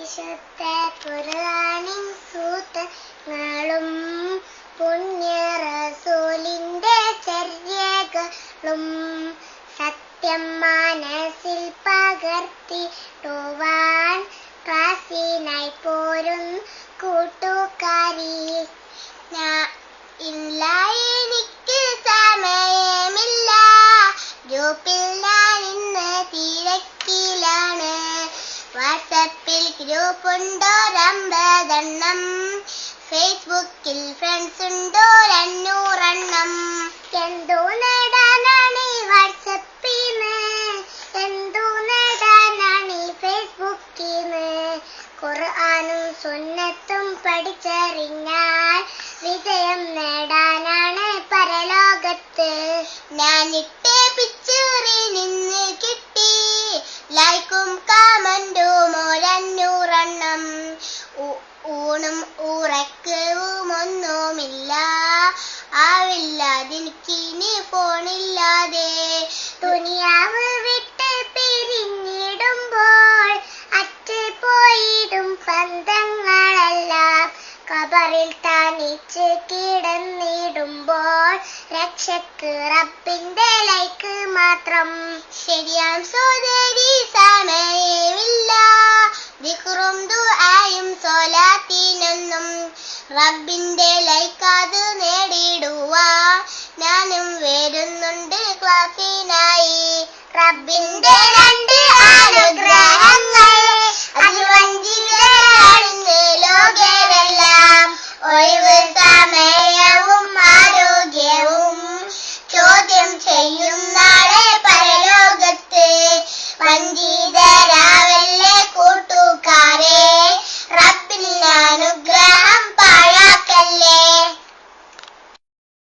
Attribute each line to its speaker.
Speaker 1: വിശുദ്ധ ഖുർആനിൻ സൂത്രങ്ങളും പുണ്യ റസൂലിന്റെ ചര്യകളും സത്യം മനസ്സിൽ പകർത്തിടുവാൻ ക്ലാസ്സിനായി പോരും കൂട്ടുകാരി. ഇല്ല എനിക്ക് സമയമില്ല, ഗ്രൂപ്പിൽ ഞാൻ ഇന്ന് തിരക്കിലാണ്. വാട്സപ്പിൽ ഗ്രൂപ്പുണ്ടോ 50 ഫേസ്ബുക്കിൽ ഫ്രണ്ട്സ് ഉണ്ടോ 500. എന്തോ നേടാനാണ് വാട്സപ്പിന്ന്, എന്തോ നേടാനാണ് ഫേസ്ബുക്കിന്ന്. ഖുർആനും സുന്നത്തും പഠിച്ചറിഞ്ഞാൽ വിജയം നേടാനാണ് പരലോകത്ത്. ഞാനിട്ടേ പിക്ചറിൽ നിന്ന് കിട്ടി ലൈക്കും കമന്റും 500. ഊണും ഉറക്കവും ഒന്നുമില്ല, ആവില്ലാതെനിക്കിനി ഫോണില്ലാതെ. ദുനിയാവ് വിട്ട് പിരിഞ്ഞിടുമ്പോൾ അറ്റ് പോയിടും ബന്ധങ്ങളെല്ലാം. ഖബറിൽ തനിച്ച് കിടന്നിടുമ്പോൾ രക്ഷക്ക് റബ്ബിന്റെ ലൈക്ക് മാത്രം. ശരിയാം സോദരി, സമയമില്ല ദിക്റും ദുആയും സ്വലാത്തിനൊന്നും. റബ്ബിന്റെ ലൈക്ക് അത് നേടിടുവാൻ ഞാനും വരുന്നുണ്ട് ക്ലാസ്സിനായി. റബ്ബിന്റെ